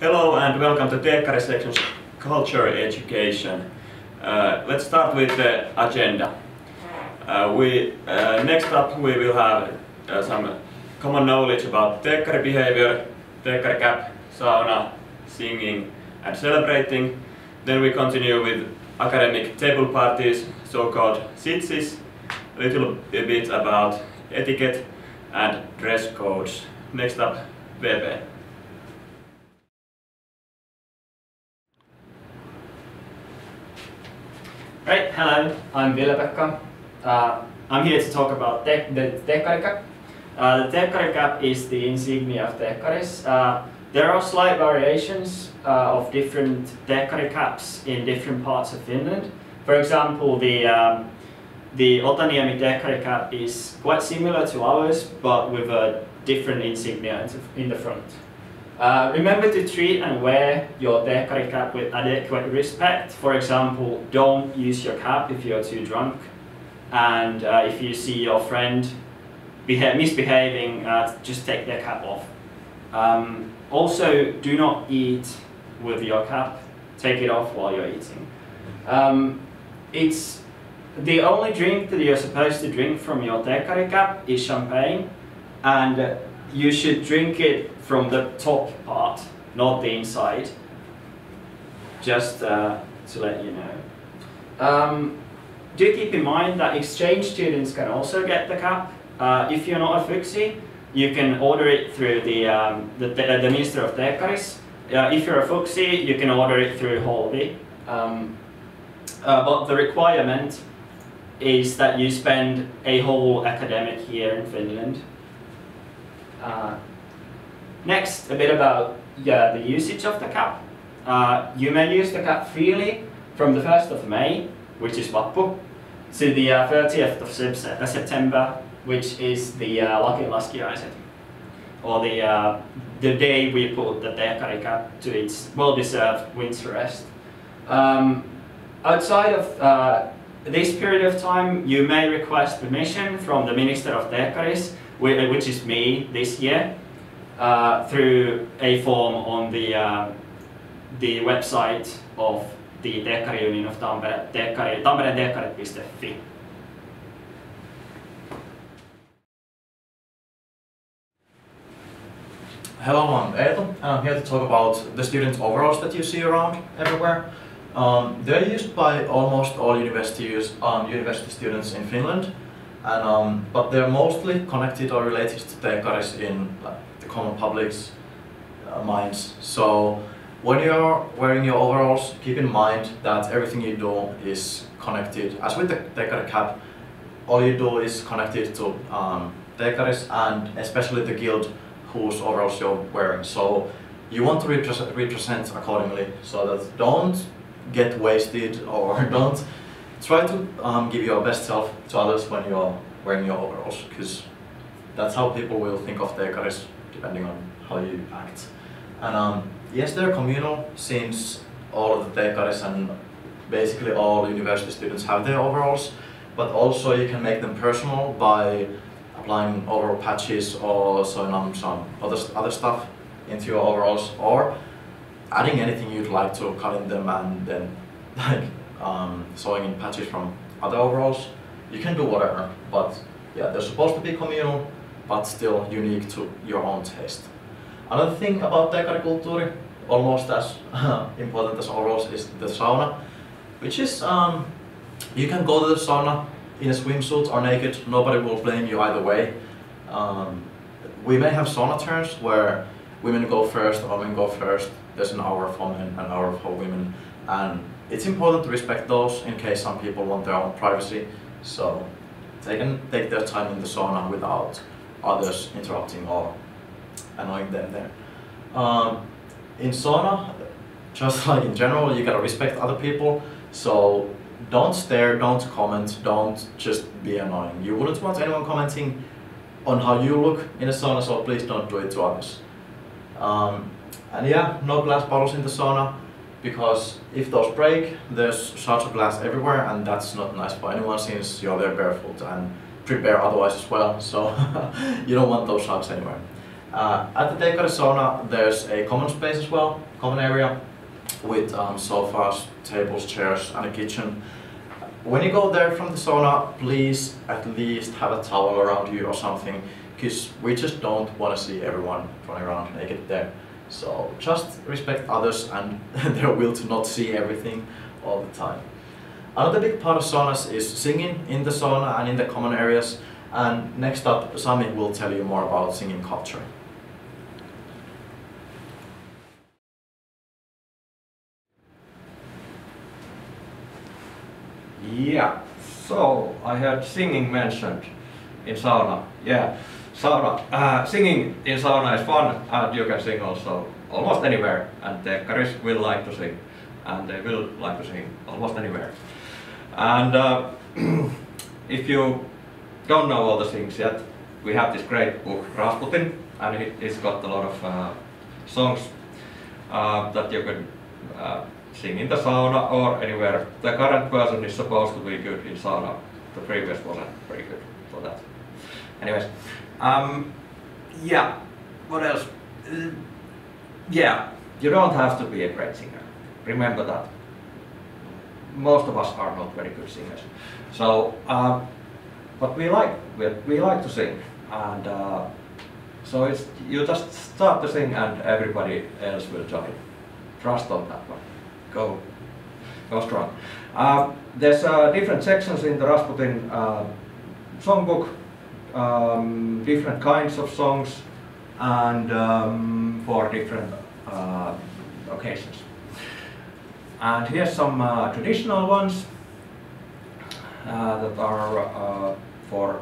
Hello and welcome to Teekkari Section's Culture Education. Let's start with the agenda. Next up we will have some common knowledge about Teekkari behavior, Teekkari cap, sauna, singing and celebrating. Then we continue with academic table parties, so-called Fuksis, a little bit about etiquette and dress codes. Next up, VP. Right, hello, I'm Ville-Pekka. I'm here to talk about the Teekkari cap. The Teekkari cap is the insignia of Teekkaris. There are slight variations of different Teekkari caps in different parts of Finland. For example, the Otaniemi Teekkari cap is quite similar to ours, but with a different insignia in the front. Remember to treat and wear your Teekkari cap with adequate respect. For example, don't use your cap if you're too drunk, and if you see your friend misbehaving, just take their cap off. Also, do not eat with your cap. Take it off while you're eating. It's the only drink that you're supposed to drink from your Teekkari cap is champagne, and you should drink it from the top part, not the inside, just to let you know. Do keep in mind that exchange students can also get the cap. If you're not a fuksi, you can order it through the Minister of Teekkaris. If you're a fuksi, you can order it through Holvi. But the requirement is that you spend a whole academic year in Finland. Next, a bit about the usage of the cap. You may use the cap freely from the 1st of May, which is Vappu, to the 30th of September, which is the Lakin laskiaiset, or the day we put the Teekkari cap to its well-deserved winter rest. Outside of this period of time, you may request permission from the Minister of Teekkaris, which is me this year, through a form on the website of the Teekkari Union of Tampere, tamperenteekkarit.fi. Hello, I'm Eetu, and I'm here to talk about the student overalls that you see around everywhere. They're used by almost all university students in Finland, and but they're mostly connected or related to Teekkaris in the common public's minds. So when you're wearing your overalls, keep in mind that everything you do is connected. As with the Teekkari cap, all you do is connected to Teekkaris, and especially the guild whose overalls you're wearing. So you want to represent accordingly, so that don't get wasted or don't try to give your best self to others when you're wearing your overalls, because that's how people will think of Teekkaris depending on how you act. And yes, they're communal, since all of the Teekkaris and basically all university students have their overalls, but also you can make them personal by applying overall patches or sewing on some other stuff into your overalls, or adding anything you'd like to cut in them and then sewing in patches from other overalls. You can do whatever, but yeah, they're supposed to be communal, but still unique to your own taste. Another thing about Teekkari kulttuuri, almost as important as overalls, is the sauna, which is you can go to the sauna in a swimsuit or naked. Nobody will blame you either way. We may have sauna turns where women go first or men go first. There's an hour for men, an hour for women, and it's important to respect those in case some people want their own privacy, so they can take their time in the sauna without others interrupting or annoying them there. In sauna, just like in general, you gotta respect other people, so don't stare, don't comment, don't just be annoying. You wouldn't want anyone commenting on how you look in a sauna, so please don't do it to others. And yeah, no glass bottles in the sauna, because if those break, there's shards of glass everywhere, and that's not nice for anyone since you're there barefoot and prepare otherwise as well, so you don't want those shards anywhere. At the Teekkari sauna there's a common space as well, common area, with sofas, tables, chairs and a kitchen. When you go there from the sauna, please at least have a towel around you or something, because we just don't want to see everyone running around naked there. So just respect others and their will to not see everything all the time. Another big part of saunas is singing in the sauna and in the common areas. And next up, Sami will tell you more about singing culture. Yeah, so I heard singing mentioned in sauna. Yeah, sauna. Singing in sauna is fun, and you can sing also almost anywhere. And Teekkaris will like to sing, and they will like to sing almost anywhere. And if you don't know all the things yet, we have this great book, Rasputin, and it's got a lot of songs that you can sing in the sauna or anywhere. The current version is supposed to be good in sauna. The previous wasn't very good for that. Anyways, yeah, what else? Yeah, you don't have to be a great singer. Remember that. Most of us are not very good singers. So, but we like to sing, and so it's you just start to sing and everybody else will join. Trust on that one. Go strong. There's different sections in the Rasputin songbook, different kinds of songs, and for different occasions. And here's some traditional ones that are for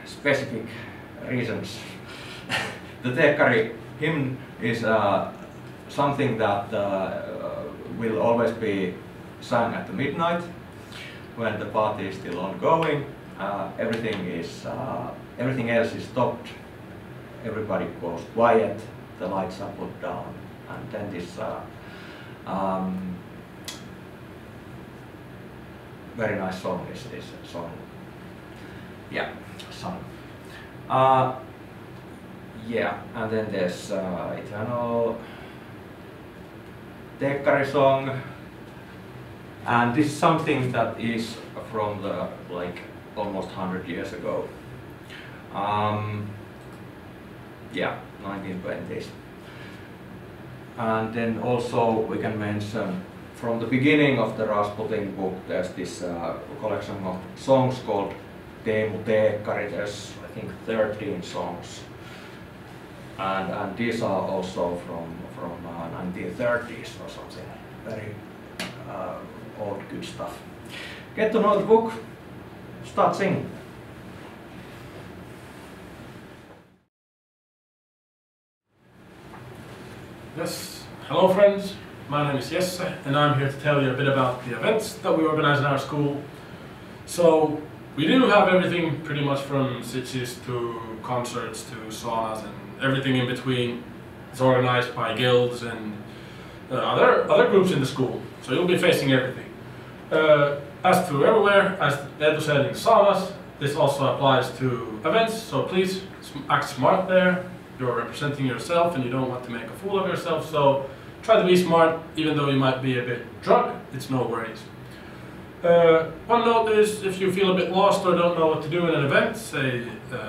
specific reasons. The Teekkari hymn is something that will always be sung at the midnight when the party is still ongoing. Everything else is stopped. Everybody goes quiet. The lights are put down, and then this very nice song is song. Yeah, sung. Yeah, and then there's eternal Teekkari song, and this is something that is from the almost 100 years ago. Yeah, 1920s. And then also we can mention from the beginning of the Rasputin book, there's this collection of songs called Teemu Teekkari. There's I think 13 songs, and these are also from 1930s or something. Very old good stuff. Get to know the book, start singing. Yes, hello friends, my name is Jesse and I'm here to tell you a bit about the events that we organize in our school. So we do have everything pretty much from sitches to concerts to saunas and everything in between. It's organized by guilds and other groups in the school, so you'll be facing everything. As to everywhere, as Edu said in saunas, this also applies to events, so please act smart there. You're representing yourself and you don't want to make a fool of yourself, so try to be smart, even though you might be a bit drunk, it's no worries. One note is, if you feel a bit lost or don't know what to do in an event, say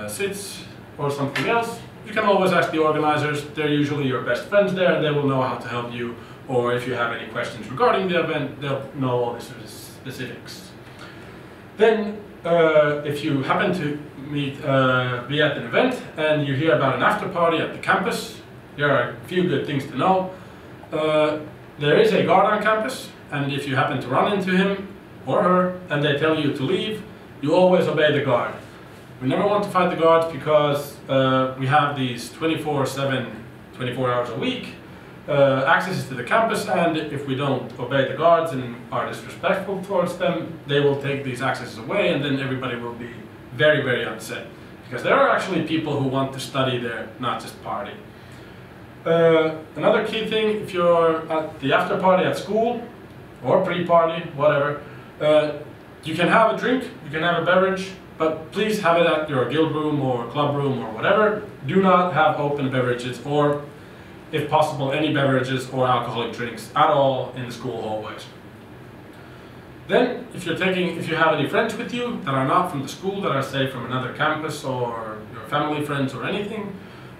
sits or something else, you can always ask the organizers. They're usually your best friends there and they will know how to help you, or if you have any questions regarding the event, they'll know all the specifics. Then, if you happen to be at an event and you hear about an after party at the campus, there are a few good things to know. There is a guard on campus, and if you happen to run into him or her and they tell you to leave, you always obey the guard. We never want to fight the guards because we have these 24/7, 24 hours a week accesses to the campus, and if we don't obey the guards and are disrespectful towards them, they will take these accesses away, and then everybody will be very, very upset. Because there are actually people who want to study there, not just party. Another key thing, if you're at the after party at school, or pre-party, whatever, you can have a drink, you can have a beverage, but please have it at your guild room or club room or whatever. Do not have open beverages or, if possible, any beverages or alcoholic drinks at all in the school hallways. Then, if you have any friends with you that are not from the school, that are say from another campus or your family friends or anything,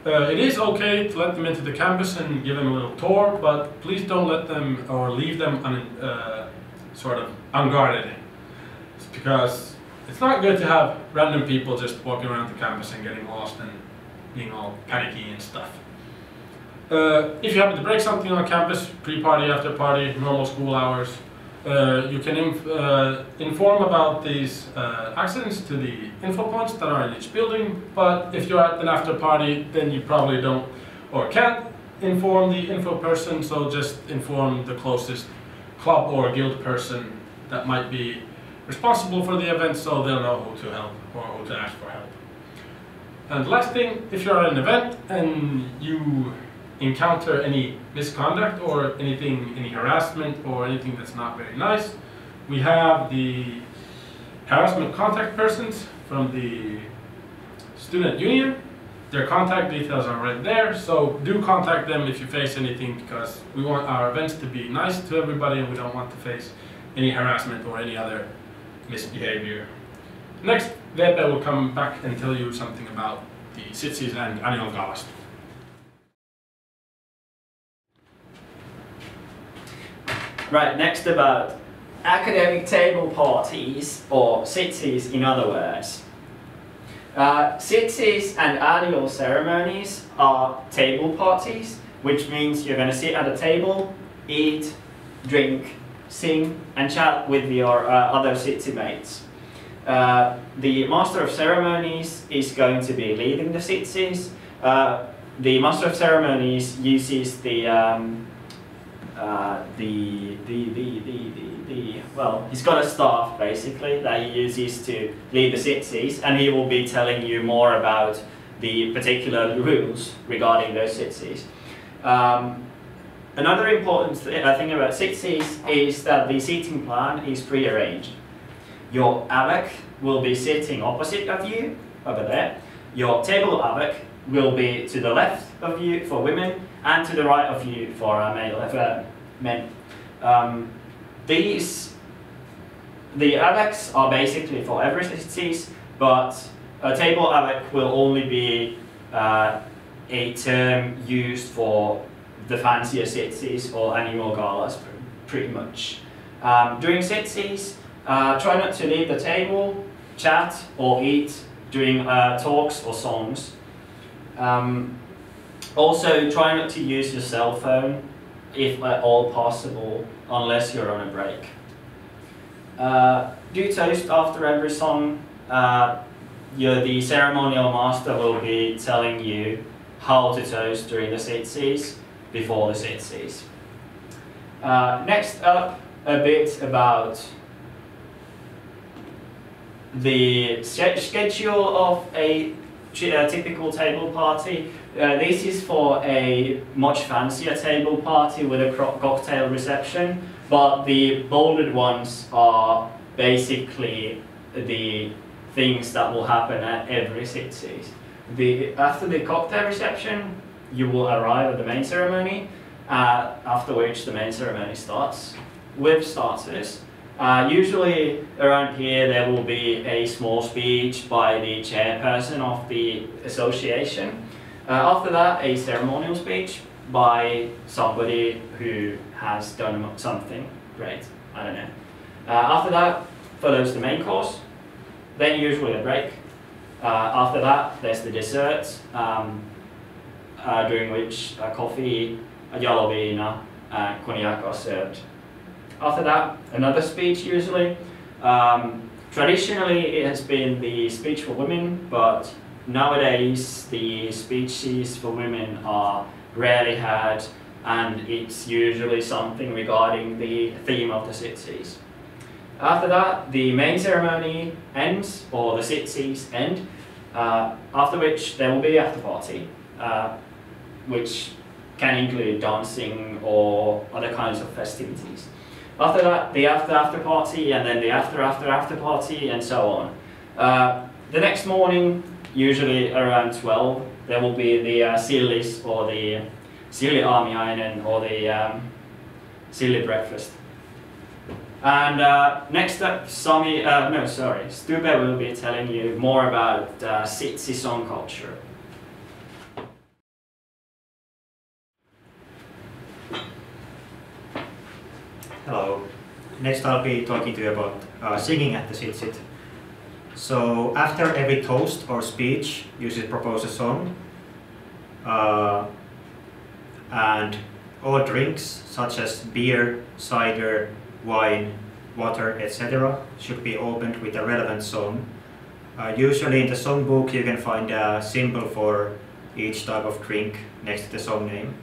it is okay to let them into the campus and give them a little tour, but please don't let them or leave them sort of unguarded. It's because it's not good to have random people just walking around the campus and getting lost and being all panicky and stuff. If you happen to break something on campus, pre-party, after-party, normal school hours, you can inform about these accidents to the info points that are in each building, but if you're at an after party, then you probably don't or can't inform the info person, so just inform the closest club or guild person that might be responsible for the event, so they'll know who to help or who to ask for help. And last thing, if you're at an event and you encounter any misconduct or anything, any harassment or anything that's not very nice, we have the harassment contact persons from the student union. Their contact details are right there, so do contact them if you face anything, because we want our events to be nice to everybody and we don't want to face any harassment or any other misbehavior. Next, Vepe will come back and tell you something about the Fuksis and annual galas. Right, next about academic table parties, or Fuksis in other words. Fuksis and annual ceremonies are table parties, which means you're going to sit at a table, eat, drink, sing and chat with your other Fuksi mates. The Master of Ceremonies is going to be leading the Fuksis. The Master of Ceremonies uses well, he's got a staff basically that he uses to lead the Fuksis, and he will be telling you more about the particular rules regarding those Fuksis. Another important thing about Fuksis is that the seating plan is pre-arranged. Your AVEC will be sitting opposite of you, over there. Your table AVEC will be to the left of you for women and to the right of you for men. The AVECs are basically for every Fuksis, but a table AVEC will only be a term used for the fancier Fuksis or annual galas, pretty much. During Fuksis, try not to leave the table, chat or eat during talks or songs. Also, try not to use your cell phone if at all possible, unless you're on a break. Do toast after every song. The ceremonial master will be telling you how to toast during the Fuksis, before the Fuksis. Next up, a bit about the schedule of a typical table party. This is for a much fancier table party with a cocktail reception, but the bolded ones are basically the things that will happen at every Fuksis. After the cocktail reception, you will arrive at the main ceremony, after which the main ceremony starts with starters. Usually around here there will be a small speech by the chairperson of the association. After that, a ceremonial speech by somebody who has done something great, I don't know. After that follows the main course, then usually a break. After that there's the dessert, during which coffee, jaloviina and cognac are served. After that, another speech usually. Traditionally it has been the speech for women, but nowadays the speeches for women are rarely had, and it's usually something regarding the theme of the Fuksis. After that, the main ceremony ends, or the Fuksis end, after which there will be after party, which can include dancing or other kinds of festivities. After that, the after party, and then the after party, and so on. The next morning, usually around 12, there will be the sillis or the silli-aamiainen or the silly breakfast. And next up, Stube will be telling you more about Sitsi song culture. Hello. Next I'll be talking to you about singing at the Sitsit. So after every toast or speech, you should propose a song. And all drinks such as beer, cider, wine, water, etc. should be opened with a relevant song. Usually in the songbook you can find a symbol for each type of drink next to the song name.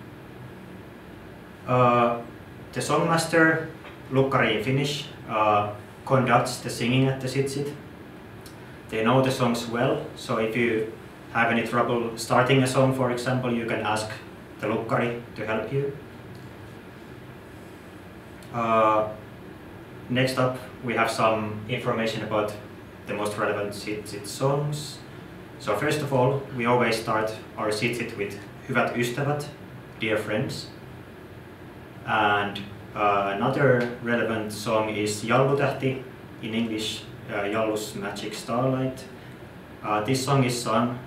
The songmaster, Teekkari in Finnish, conducts the singing at the Sitsit. They know the songs well, so if you have any trouble starting a song, for example, you can ask the Teekkari to help you. Next up, we have some information about the most relevant Sitsit songs. So first of all, we always start our Sitsit with Hyvät ystävät, dear friends. And another relevant song is Jallutähti, in English Jallu's Magic Starlight. This song is sung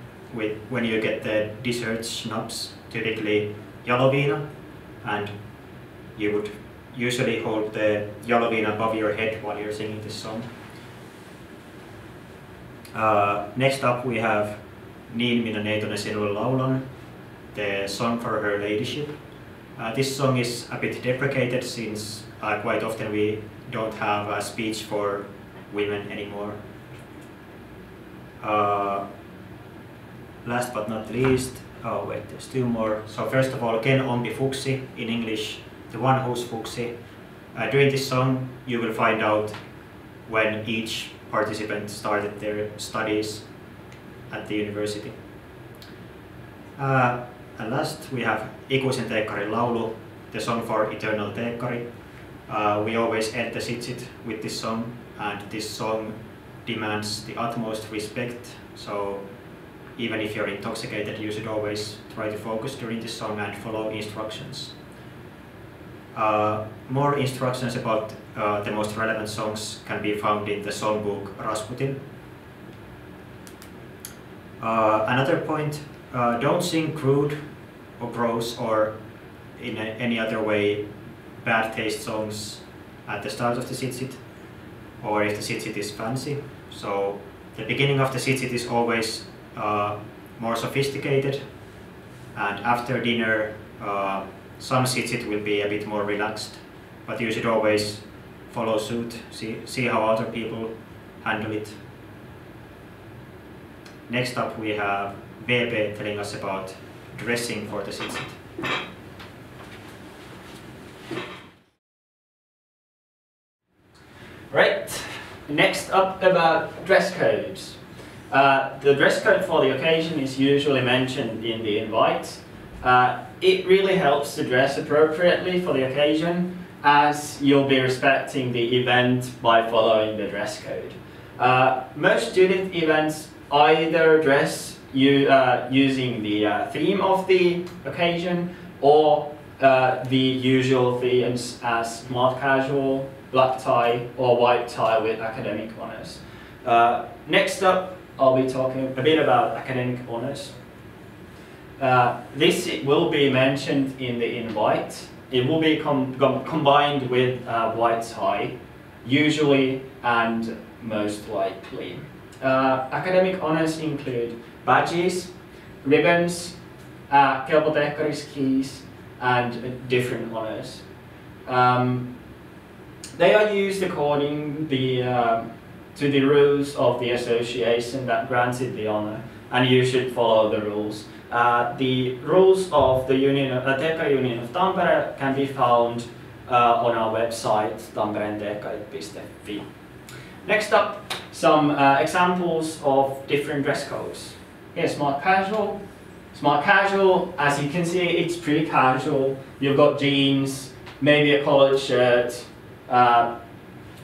when you get the dessert schnapps, typically jaloviina, and you would usually hold the jaloviina above your head while you're singing this song. Next up we have Niin minä neitoni sinulle laulan, the song for her ladyship. This song is a bit deprecated since quite often we don't have a speech for women anymore. Last but not least, there's two more. So first of all, ken ompi fuksi, in English, the one who's fuksi. During this song, you will find out when each participant started their studies at the university. And last, we have Ikuisen Teekkarin laulu, the song for eternal Teekkari. We always end the Sitsit with this song, and this song demands the utmost respect. So even if you're intoxicated, you should always try to focus during this song and follow instructions. More instructions about the most relevant songs can be found in the songbook Rasputin. Another point, don't sing crude or gross or in any other way bad taste songs at the start of the Sitsit, or if the Sitsit is fancy. So the beginning of the Sitsit is always more sophisticated, and after dinner some Sitsit will be a bit more relaxed, but you should always follow suit, see how other people handle it. Next up we have VB telling us about dressing for the Sitsit. Right, next up about dress codes. The dress code for the occasion is usually mentioned in the invite. It really helps to dress appropriately for the occasion, as you'll be respecting the event by following the dress code. Most student events either dress using the theme of the occasion, or the usual themes as smart casual, black tie, or white tie with academic honours. Next up, I'll be talking a bit about academic honours. This will be mentioned in the invite. It will be combined with white tie, usually and most likely. Academic honours include badges, ribbons, Kelpo Teekkari keys, and different honours. They are used according to the rules of the association that granted the honour, and you should follow the rules. The rules of the Teekkari Union of Tampere can be found on our website tamperenteekkarit.fi. Next up, some examples of different dress codes. Here's smart casual. Smart casual, as you can see, it's pretty casual. You've got jeans, maybe a collared shirt,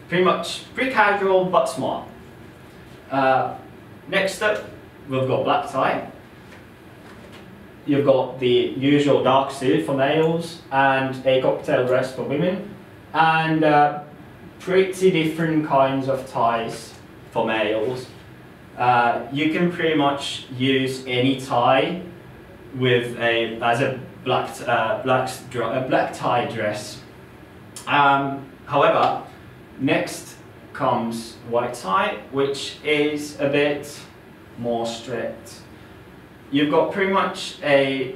pretty casual but smart. Next up, we've got black tie. You've got the usual dark suit for males and a cocktail dress for women, and pretty different kinds of ties for males. You can pretty much use any tie with as a black tie dress. However, next comes white tie, which is a bit more strict. You've got pretty much this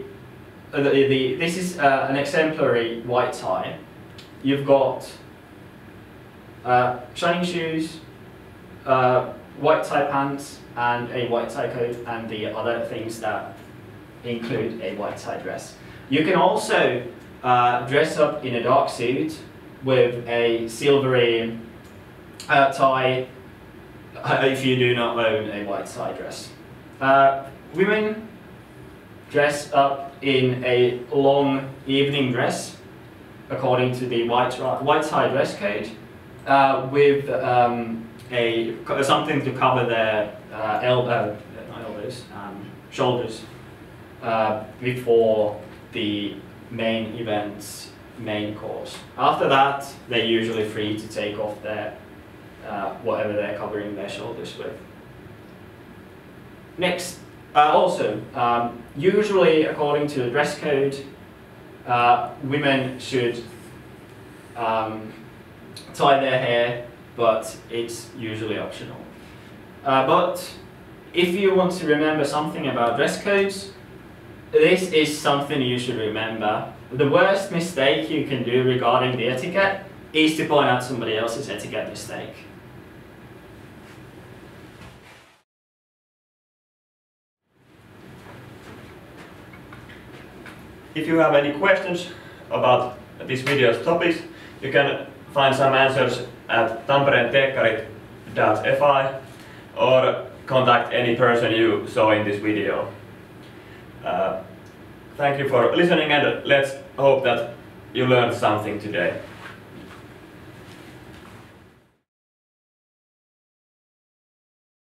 is an exemplary white tie. You've got shining shoes, white tie pants, and a white tie coat, and the other things that include a white tie dress. You can also dress up in a dark suit with a silvery tie if you do not own a white tie dress. Women dress up in a long evening dress according to the white tie dress code with something to cover their shoulders before the main event's main course. After that, they're usually free to take off their whatever they're covering their shoulders with. Next, usually according to the dress code, women should tie their hair, but it's usually optional. But if you want to remember something about dress codes, this is something you should remember. The worst mistake you can do regarding the etiquette is to point out somebody else's etiquette mistake. If you have any questions about this video's topics, you can find some answers at tamperenteekkarit.fi or contact any person you saw in this video. Thank you for listening, and let's hope that you learned something today.